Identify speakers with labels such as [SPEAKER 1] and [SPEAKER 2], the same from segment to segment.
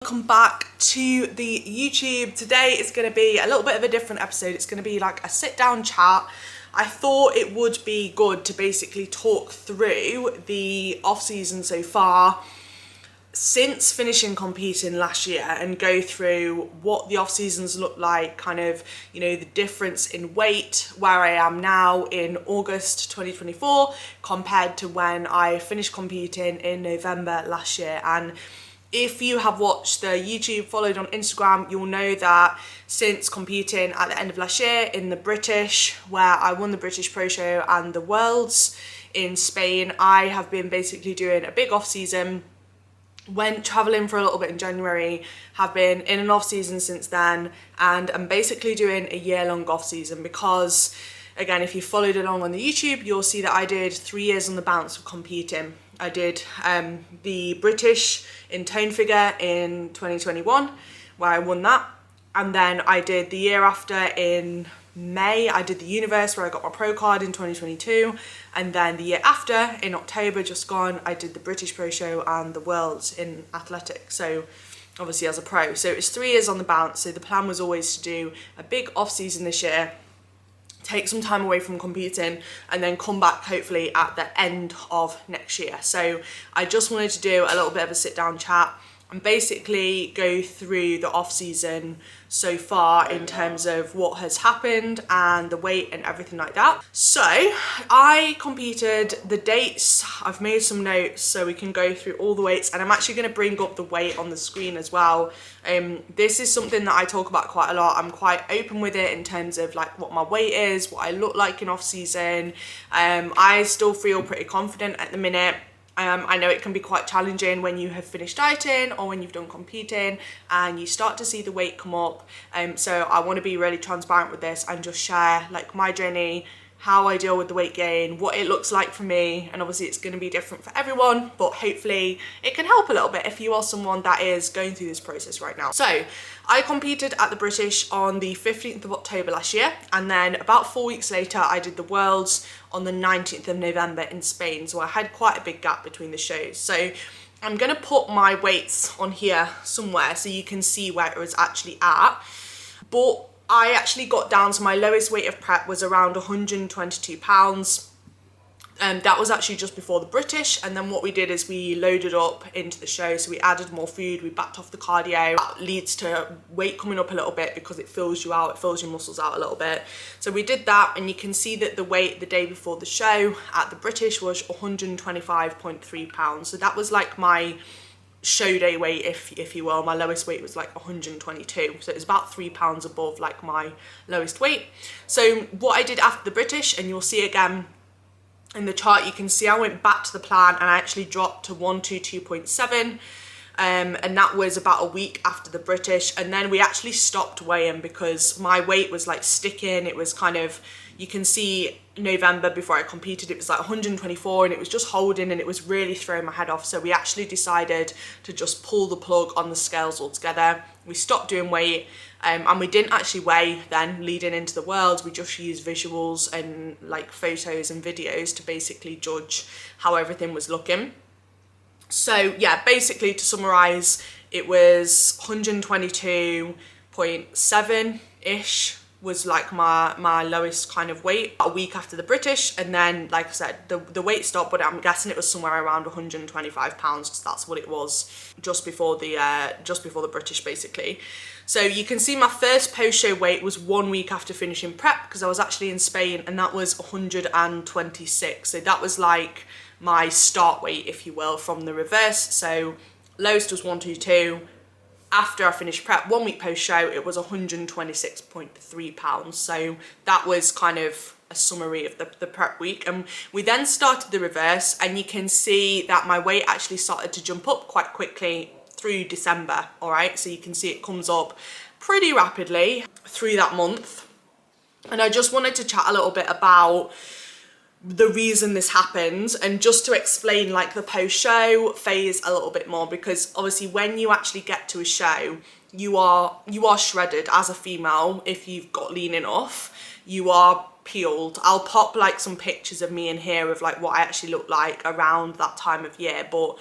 [SPEAKER 1] Welcome back to the YouTube. Today is going to be a little bit of a different episode. It's going to be like a sit down chat. I thought it would be good to basically talk through the off season so far since finishing competing last year and go through what the off seasons look like, kind of, you know, the difference in weight, where I am now in August 2024 compared to when I finished competing in November last year. And if you have watched the YouTube, followed on Instagram, you'll know that since competing at the end of last year in the British, where I won the British Pro Show and the Worlds in Spain, I have been basically doing a big off season. Went traveling for a little bit in January, have been in an off season since then, and I'm basically doing a year-long off season because, again, if you followed along on the YouTube, you'll see that I did 3 years on the bounce of competing. I did the British in tone figure in 2021, where I won that, and then I did the year after in May, I did the Universe where I got my pro card in 2022, and then the year after in October just gone, I did the British Pro Show and the Worlds in athletics, so obviously as a pro. So it was 3 years on the bounce, so the plan was always to do a big off season this year, take some time away from competing, and then come back hopefully at the end of next year. So I just wanted to do a little bit of a sit down chat and basically go through the off season so far in terms of what has happened and the weight and everything like that. So I competed, the dates, I've made some notes so we can go through all the weights, and I'm actually going to bring up the weight on the screen as well. This is something that I talk about quite a lot. I'm quite open with it in terms of like what my weight is, what I look like in off season. I still feel pretty confident at the minute. I know it can be quite challenging when you have finished dieting or when you've done competing and you start to see the weight come up. So I want to be really transparent with this and just share like my journey, how I deal with the weight gain, what it looks like for me, and obviously it's going to be different for everyone, but hopefully it can help a little bit if you are someone that is going through this process right now. So I competed at the British on the 15th of October last year, and then about 4 weeks later I did the Worlds on the 19th of November in Spain, so I had quite a big gap between the shows. So I'm going to put my weights on here somewhere so you can see where it was actually at, but I actually got down to my lowest weight of prep was around 122 pounds. That was actually just before the British, and then what we did is we loaded up into the show, so we added more food, we backed off the cardio. That leads to weight coming up a little bit because it fills you out, it fills your muscles out a little bit. So we did that, and you can see that the weight the day before the show at the British was 125.3 pounds. So that was like my show day weight, if you will. My lowest weight was like 122, so it was about 3 pounds above like my lowest weight. So what I did after the British, and you'll see again in the chart, you can see I went back to the plan and I actually dropped to 122.7, and that was about a week after the British. And then we actually stopped weighing because my weight was like sticking. It was kind of, you can see November before I competed, it was like 124 and it was just holding and it was really throwing my head off. So we actually decided to just pull the plug on the scales altogether. We stopped doing weight, and we didn't actually weigh then leading into the Worlds. We just used visuals and like photos and videos to basically judge how everything was looking. So yeah, basically to summarize, it was 122.7-ish was like my lowest kind of weight a week after the British. And then, like I said, the weight stopped, but I'm guessing it was somewhere around 125 pounds because that's what it was just before the British basically. So you can see my first post-show weight was 1 week after finishing prep because I was actually in Spain, and that was 126. So that was like my start weight, if you will, from the reverse. So lowest was 122. After I finished prep, 1 week post-show, it was 126.3 pounds. So that was kind of a summary of the prep week. And we then started the reverse, and you can see that my weight actually started to jump up quite quickly through December, all right? So you can see it comes up pretty rapidly through that month. And I just wanted to chat a little bit about the reason this happens, and just to explain like the post-show phase a little bit more, because obviously when you actually get to a show, you are shredded as a female. If you've got lean enough, you are peeled. I'll pop like some pictures of me in here of like what I actually look like around that time of year, but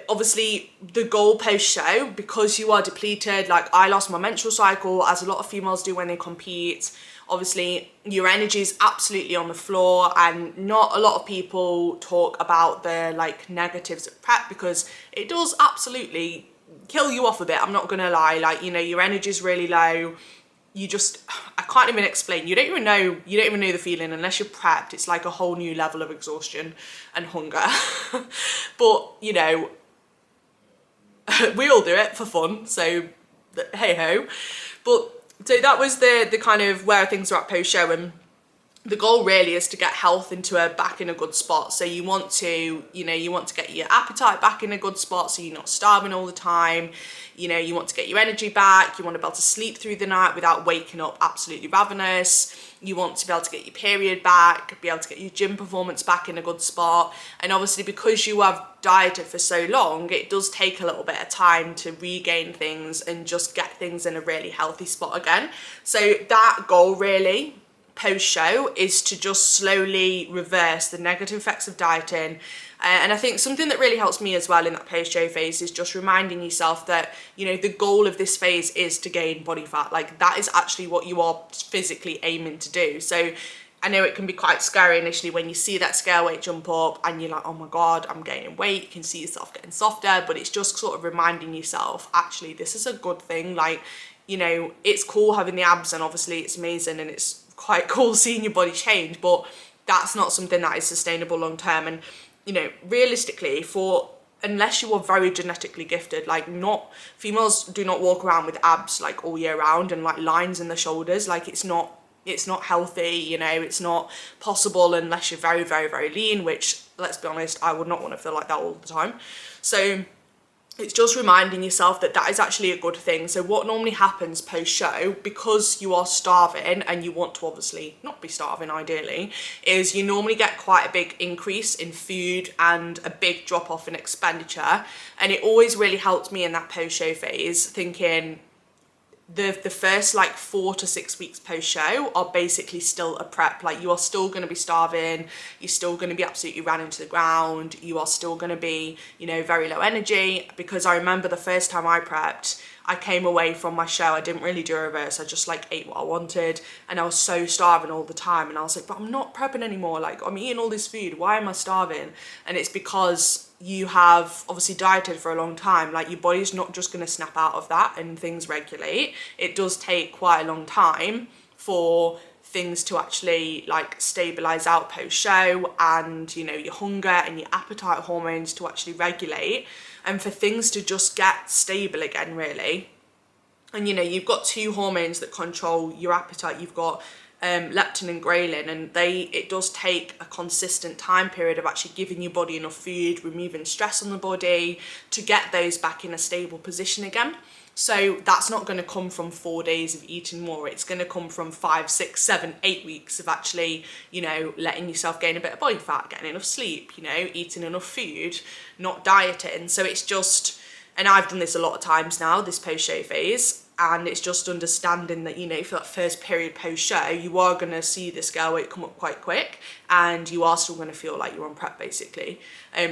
[SPEAKER 1] obviously the goal post show, because you are depleted, like I lost my menstrual cycle as a lot of females do when they compete. Obviously your energy is absolutely on the floor, and not a lot of people talk about the like negatives of prep, because it does absolutely kill you off a bit. I'm not gonna lie, like, you know, your energy is really low. You just, I can't even explain. You don't even know the feeling unless you're prepped. It's like a whole new level of exhaustion and hunger. But, you know, we all do it for fun, so hey ho. But so that was the kind of where things are at post show, and the goal really is to get health back in a good spot. So you want to, you know, you want to get your appetite back in a good spot, so you're not starving all the time. You know, you want to get your energy back. You want to be able to sleep through the night without waking up absolutely ravenous. You want to be able to get your period back, be able to get your gym performance back in a good spot. And obviously because you have dieted for so long, it does take a little bit of time to regain things and just get things in a really healthy spot again. So that goal really post show is to just slowly reverse the negative effects of dieting. And I think something that really helps me as well in that post show phase is just reminding yourself that, you know, the goal of this phase is to gain body fat. Like that is actually what you are physically aiming to do. So I know it can be quite scary initially when you see that scale weight jump up and you're like, oh my God, I'm gaining weight. You can see yourself getting softer, but it's just sort of reminding yourself, actually, this is a good thing. Like, you know, it's cool having the abs, and obviously it's amazing and it's quite cool seeing your body change, but that's not something that is sustainable long term. And, you know, realistically, unless you are very genetically gifted, like females do not walk around with abs like all year round and like lines in the shoulders. Like it's not healthy, you know, it's not possible unless you're very, very, very lean, which, let's be honest, I would not want to feel like that all the time. So it's just reminding yourself that that is actually a good thing. So what normally happens post show, because you are starving and you want to obviously not be starving ideally, is you normally get quite a big increase in food and a big drop off in expenditure. And it always really helped me in that post show phase, thinking the first like 4 to 6 weeks post show are basically still a prep. Like you are still going to be starving, you're still going to be absolutely ran into the ground, you are still going to be, you know, very low energy. Because I remember the first time I prepped, I came away from my show, I didn't really do a reverse, I just like ate what I wanted, and I was so starving all the time, and I was like, but I'm not prepping anymore, like I'm eating all this food, why am I starving? And it's because you have obviously dieted for a long time. Like your body's not just going to snap out of that and things regulate. It does take quite a long time for things to actually like stabilize out post show, and, you know, your hunger and your appetite hormones to actually regulate, and for things to just get stable again really. And, you know, you've got two hormones that control your appetite. You've got leptin and ghrelin, and it does take a consistent time period of actually giving your body enough food, removing stress on the body to get those back in a stable position again. So that's not going to come from 4 days of eating more. It's going to come from 5, 6, 7, 8 weeks of actually, you know, letting yourself gain a bit of body fat, getting enough sleep, you know, eating enough food, not dieting. So it's just, and I've done this a lot of times now, this post-show phase, and it's just understanding that, you know, for that first period post-show, you are going to see the scale weight come up quite quick, and you are still going to feel like you're on prep basically.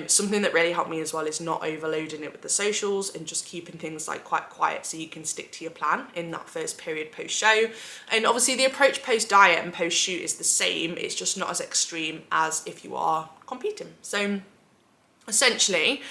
[SPEAKER 1] Something that really helped me as well is not overloading it with the socials and just keeping things like quite quiet so you can stick to your plan in that first period post-show. And obviously the approach post-diet and post-shoot is the same, it's just not as extreme as if you are competing. So essentially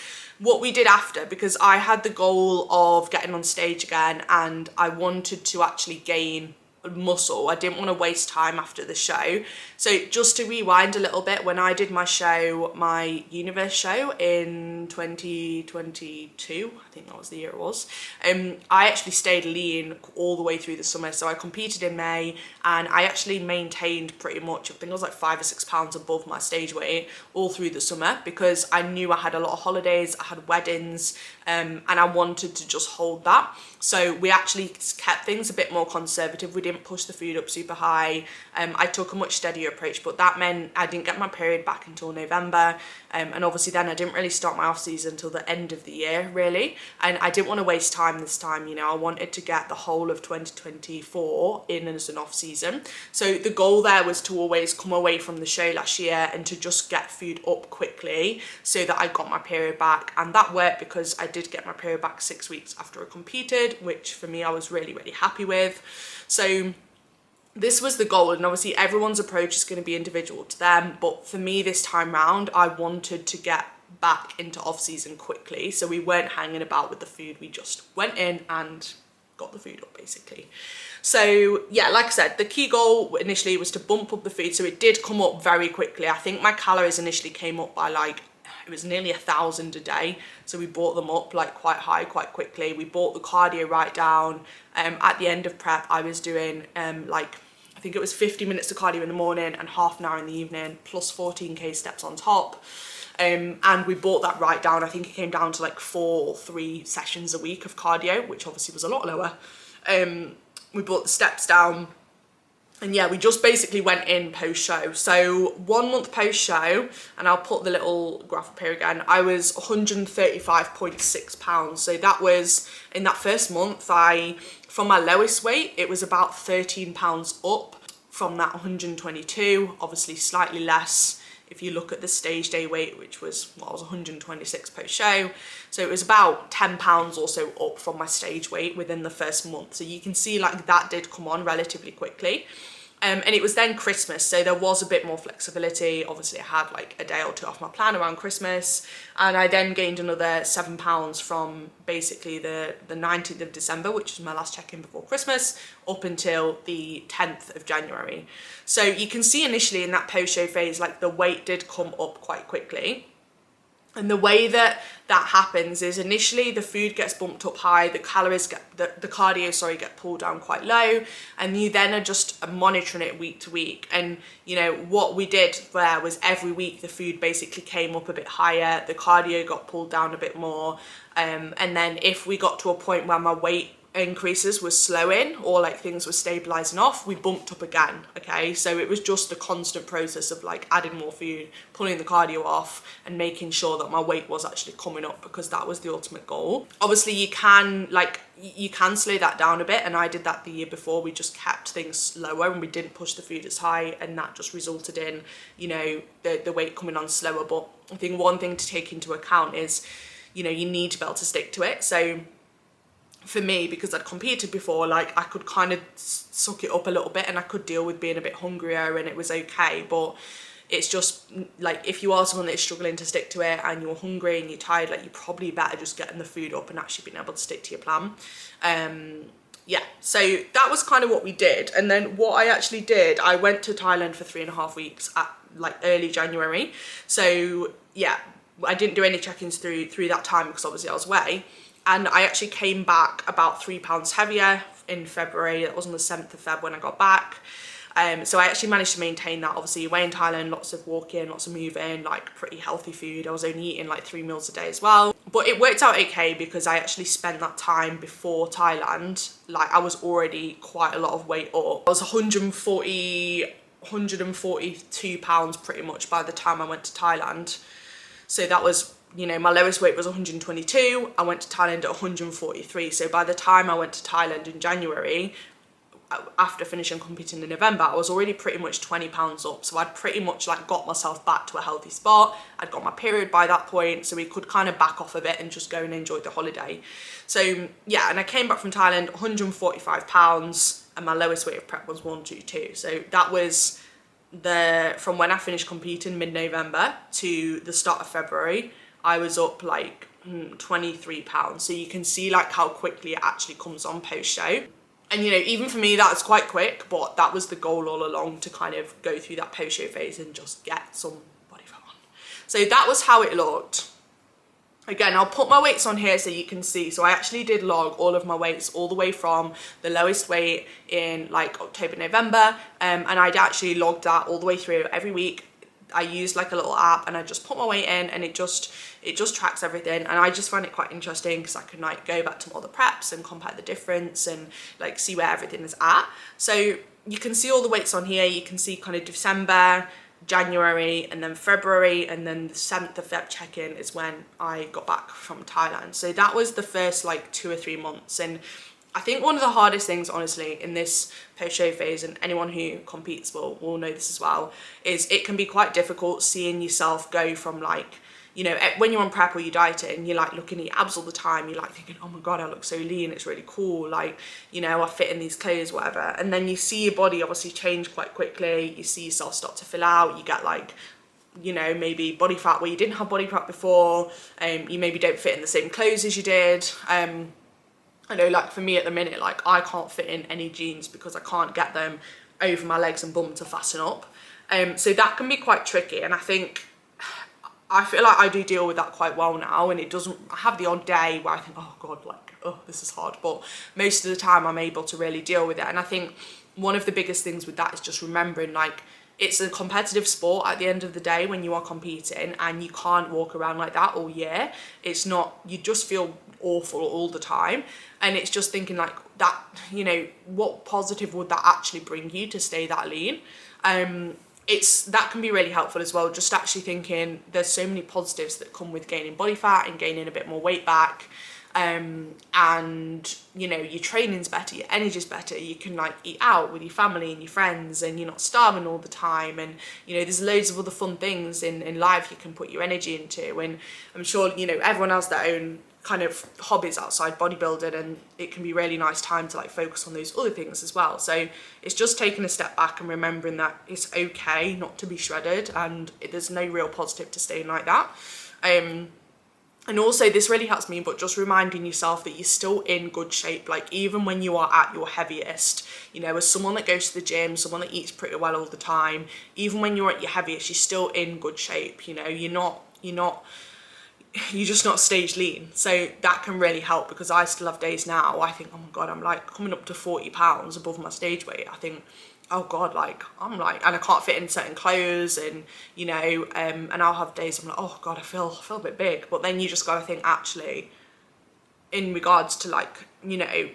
[SPEAKER 1] what we did after, because I had the goal of getting on stage again and I wanted to actually gain muscle, I didn't want to waste time after the show. So just to rewind a little bit, when I did my show, my Universe show in 2022, I think that was the year it was, I actually stayed lean all the way through the summer. So I competed in May and I actually maintained pretty much, I think I was like 5 or 6 pounds above my stage weight all through the summer, because I knew I had a lot of holidays, I had weddings, and I wanted to just hold that. So we actually kept things a bit more conservative. We didn't push the food up super high. I took a much steadier approach, but that meant I didn't get my period back until November. And obviously then I didn't really start my off season until the end of the year really, and I didn't want to waste time this time. You know, I wanted to get the whole of 2024 in as an off season. So the goal there was to always come away from the show last year and to just get food up quickly so that I got my period back, and that worked because I did get my period back 6 weeks after I competed, which for me I was really happy with. So this was the goal, and obviously everyone's approach is going to be individual to them, but for me this time round I wanted to get back into off season quickly, so we weren't hanging about with the food, we just went in and got the food up basically. So yeah, like I said, the key goal initially was to bump up the food, so it did come up very quickly. I think my calories initially came up by like, it was nearly 1,000 a day, so we brought them up like quite high quite quickly. We brought the cardio right down. At the end of prep I was doing like, I think it was 50 minutes of cardio in the morning and half an hour in the evening plus 14k steps on top, and we brought that right down. I think it came down to like 3 sessions a week of cardio, which obviously was a lot lower. We brought the steps down, and yeah, we just basically went in post show. So 1 month post show, and I'll put the little graph up here again, I was 135.6 pounds. So that was, in that first month, from my lowest weight, it was about 13 pounds up from that 122, obviously slightly less if you look at the stage day weight, which was, well, I was 126 post show. So it was about 10 pounds or so up from my stage weight within the first month. So you can see like that did come on relatively quickly. And it was then Christmas, so there was a bit more flexibility. Obviously I had like a day or two off my plan around Christmas, and I then gained another 7 pounds from basically the 19th of December, which was my last check-in before Christmas, up until the 10th of January. So you can see initially in that post-show phase, like the weight did come up quite quickly. And the way that happens is initially the food gets bumped up high, the calories get, the cardio, get pulled down quite low, and you then are just monitoring it week to week. And you know, what we did there was every week the food basically came up a bit higher, the cardio got pulled down a bit more, and then if we got to a point where my weight increases was slowing or like things were stabilizing off, we bumped up again. Okay, so it was just a constant process of like adding more food, pulling the cardio off, and making sure that my weight was actually coming up, because that was the ultimate goal. Obviously you can slow that down a bit, and I did that the year before. We just kept things lower and we didn't push the food as high, and that just resulted in, you know, the weight coming on slower. But I think one thing to take into account is, you know, you need to be able to stick to it. So for me, because I'd competed before, like I could kind of suck it up a little bit and I could deal with being a bit hungrier and it was okay. But it's just like, if you are someone that is struggling to stick to it and you're hungry and you're tired, like you're probably better just getting the food up and actually being able to stick to your plan. Yeah, so that was kind of what we did. And then what I actually did, I went to Thailand for 3.5 weeks at like early January. So yeah, I didn't do any check-ins through that time because obviously I was away. And I actually came back about 3 pounds heavier in February. That was on the 7th of Feb when I got back. So I actually managed to maintain that. Obviously away in Thailand, lots of walking, lots of moving, like pretty healthy food. I was only eating like 3 meals a day as well. But it worked out okay because I actually spent that time before Thailand. Like I was already quite a lot of weight up. I was 142 pounds pretty much by the time I went to Thailand. So that was, you know, my lowest weight was 122. I went to Thailand at 143. So by the time I went to Thailand in January, after finishing competing in November, I was already pretty much 20 pounds up. So I'd pretty much like got myself back to a healthy spot. I'd got my period by that point, so we could kind of back off a bit and just go and enjoy the holiday. So yeah, and I came back from Thailand 145 pounds and my lowest weight of prep was 122. So that was from when I finished competing mid-November to the start of February, I was up like 23 pounds. So you can see like how quickly it actually comes on post-show. And you know, even for me, that's quite quick, but that was the goal all along, to kind of go through that post-show phase and just get some body fat on. So that was how it looked. Again, I'll put my weights on here so you can see. So I actually did log all of my weights all the way from the lowest weight in like October, November, and I'd actually logged that all the way through every week. I used like a little app and I just put my weight in and it just tracks everything, and I just find it quite interesting because I can like go back to all the preps and compare the difference and like see where everything is at. So you can see all the weights on here. You can see kind of December, January, and then February, and then the 7th of Feb check-in is when I got back from Thailand. So that was the first like 2 or 3 months. And I think one of the hardest things, honestly, in this post-show phase, and anyone who competes will know this as well, is it can be quite difficult seeing yourself go from like, you know, when you're on prep or you're dieting, you're like looking at your abs all the time, you're like thinking, oh my God, I look so lean, it's really cool, like, you know, I fit in these clothes, whatever. And then you see your body obviously change quite quickly, you see yourself start to fill out, you get like, you know, maybe body fat where you didn't have body fat before, you maybe don't fit in the same clothes as you did. I know, like for me at the minute, like I can't fit in any jeans because I can't get them over my legs and bum to fasten up. So that can be quite tricky, and I feel like I do deal with that quite well now, and it doesn't, I have the odd day where I think, oh God, like, oh, this is hard, but most of the time I'm able to really deal with it. And I think one of the biggest things with that is just remembering, like, it's a competitive sport at the end of the day when you are competing, and you can't walk around like that all year. It's not, you just feel awful all the time. And it's just thinking like that, you know, what positive would that actually bring you to stay that lean? That can be really helpful as well, just actually thinking there's so many positives that come with gaining body fat and gaining a bit more weight back. And you know, your training's better, your energy's better, you can like eat out with your family and your friends, and you're not starving all the time, and you know, there's loads of other fun things in life you can put your energy into. And I'm sure, you know, everyone has their own kind of hobbies outside bodybuilding, and it can be really nice time to like focus on those other things as well. So it's just taking a step back and remembering that it's okay not to be shredded, and there's no real positive to staying like that. And also this really helps me, but just reminding yourself that you're still in good shape, like even when you are at your heaviest, you know, as someone that goes to the gym, someone that eats pretty well all the time, even when you're at your heaviest, you're still in good shape. You know, you're just not stage lean. So that can really help, because I still have days now I think, oh my God, I'm like coming up to 40 pounds above my stage weight. I think, oh God, like I'm like, and I can't fit in certain clothes, and you know, and I'll have days I'm like, oh God, I feel a bit big. But then you just gotta think, actually, in regards to like, you know,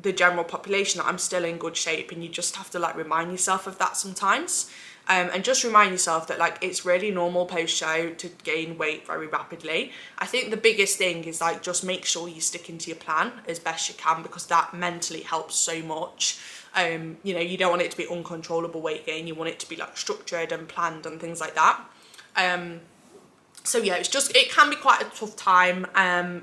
[SPEAKER 1] the general population, I'm still in good shape. And you just have to like remind yourself of that sometimes. And just remind yourself that like it's really normal post-show to gain weight very rapidly. I think the biggest thing is like just make sure you stick into your plan as best you can, because that mentally helps so much. You know, you don't want it to be uncontrollable weight gain, you want it to be like structured and planned and things like that. So yeah, it can be quite a tough time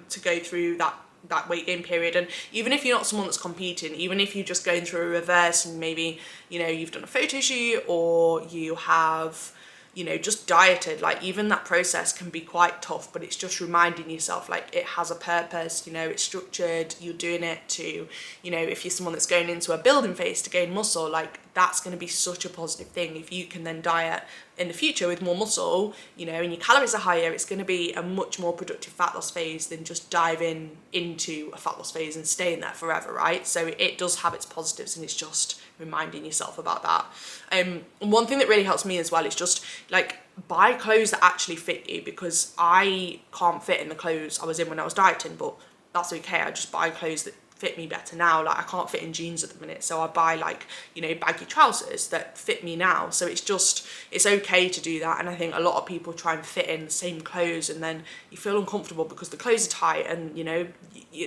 [SPEAKER 1] to go through that weight gain period. And even if you're not someone that's competing, even if you're just going through a reverse and maybe, you know, you've done a photo shoot or you have, you know, just dieted, like even that process can be quite tough. But it's just reminding yourself like it has a purpose, you know, it's structured, you're doing it to, you know, if you're someone that's going into a building phase to gain muscle, like that's going to be such a positive thing. If you can then diet in the future with more muscle, you know, and your calories are higher, it's going to be a much more productive fat loss phase than just diving into a fat loss phase and staying there forever, right? So it does have its positives, and it's just reminding yourself about that. And one thing that really helps me as well is just like buy clothes that actually fit you, because I can't fit in the clothes I was in when I was dieting, but that's okay. I just buy clothes that fit me better now. Like I can't fit in jeans at the minute, so I buy like, you know, baggy trousers that fit me now. So it's okay to do that. And I think a lot of people try and fit in the same clothes, and then you feel uncomfortable because the clothes are tight, and you know,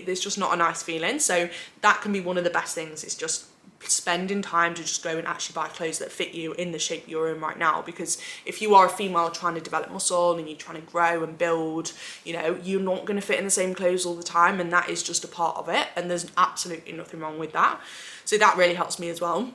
[SPEAKER 1] there's just not a nice feeling. So that can be one of the best things, is just spending time to just go and actually buy clothes that fit you in the shape you're in right now. Because if you are a female trying to develop muscle and you're trying to grow and build, you know, you're not going to fit in the same clothes all the time, and that is just a part of it, and there's absolutely nothing wrong with that. So that really helps me as well.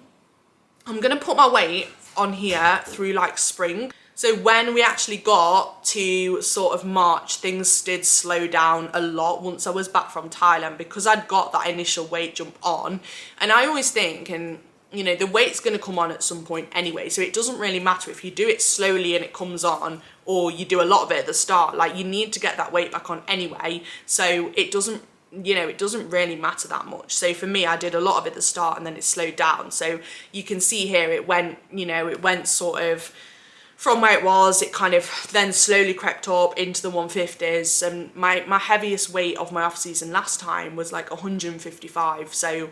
[SPEAKER 1] I'm going to put my weight on here through like spring. So when we actually got to sort of March, things did slow down a lot once I was back from Thailand, because I'd got that initial weight jump on. And I always think, and you know, the weight's going to come on at some point anyway, so it doesn't really matter if you do it slowly and it comes on, or you do a lot of it at the start. Like you need to get that weight back on anyway, so it doesn't, you know, it doesn't really matter that much. So for me, I did a lot of it at the start and then it slowed down. So you can see here it went, you know, it went sort of from where it was, it kind of then slowly crept up into the 150s. And my heaviest weight of my off season last time was like 155. So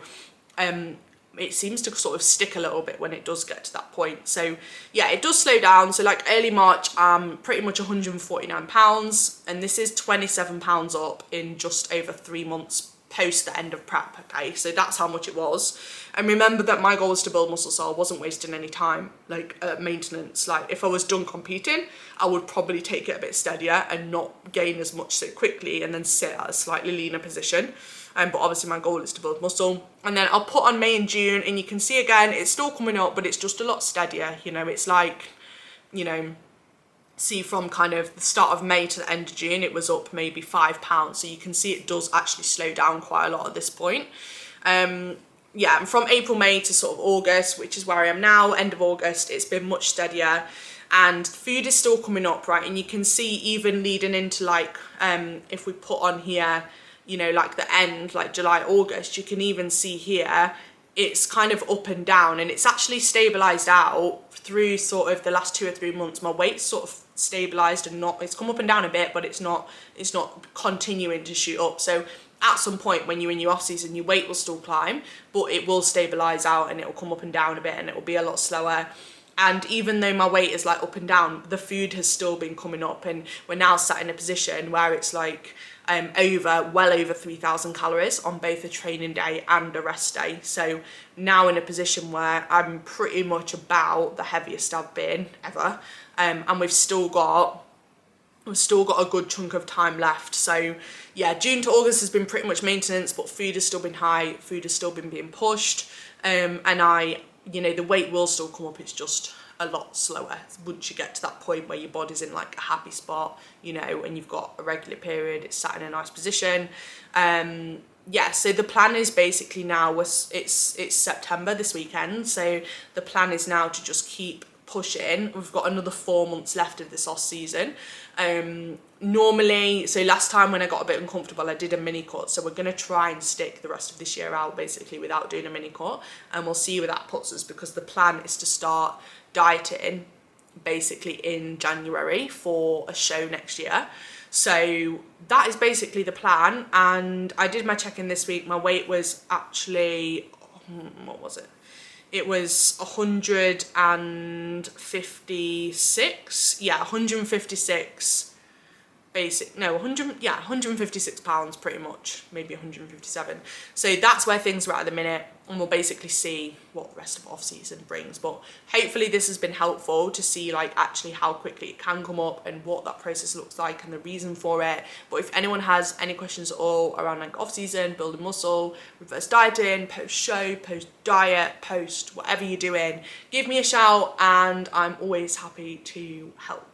[SPEAKER 1] it seems to sort of stick a little bit when it does get to that point. So yeah, it does slow down. So like early March, I'm pretty much £149, and this is £27 up in just over 3 months post the end of prep. Okay, so that's how much it was. And remember that my goal was to build muscle, so I wasn't wasting any time like maintenance. Like if I was done competing, I would probably take it a bit steadier and not gain as much so quickly, and then sit at a slightly leaner position. But obviously my goal is to build muscle. And then I'll put on May and June, and you can see again, it's still coming up, but it's just a lot steadier. You know, it's like, you know, see from kind of the start of May to the end of June, it was up maybe £5. So you can see it does actually slow down quite a lot at this point. Yeah, and from April, May to sort of August, which is where I am now, end of August, it's been much steadier, and food is still coming up, right? And you can see even leading into like, if we put on here, you know, like the end, like July, August, you can even see here, it's kind of up and down, and it's actually stabilized out through sort of the last 2 or 3 months. My weight's sort of stabilized and not, it's come up and down a bit, but it's not continuing to shoot up. So at some point when you're in your off season, your weight will still climb, but it will stabilize out, and it will come up and down a bit, and it will be a lot slower. And even though my weight is like up and down, the food has still been coming up, and we're now sat in a position where it's like well over 3,000 calories on both a training day and a rest day. So now in a position where I'm pretty much about the heaviest I've been ever, and we've still got a good chunk of time left. So yeah, June to August has been pretty much maintenance, but food has still been high, food has still been being pushed, and you know, the weight will still come up, it's just a lot slower once you get to that point where your body's in like a happy spot, you know, and you've got a regular period, it's sat in a nice position. Yeah, so the plan is basically now, it's September this weekend, so the plan is now to just keep pushing. We've got another 4 months left of this off season. Normally, so last time when I got a bit uncomfortable, I did a mini cut, so we're going to try and stick the rest of this year out basically without doing a mini cut, and we'll see where that puts us, because the plan is to start dieting basically in January for a show next year. So that is basically the plan. And I did my check-in this week. My weight was actually, what was it? It was 156. Yeah, 156 156 pounds pretty much, maybe 157. So that's where things are at the minute, and we'll basically see what the rest of off season brings. But hopefully this has been helpful to see like actually how quickly it can come up and what that process looks like and the reason for it. But if anyone has any questions at all around like off season, building muscle, reverse dieting, post show, post diet, post whatever you're doing, give me a shout, and I'm always happy to help.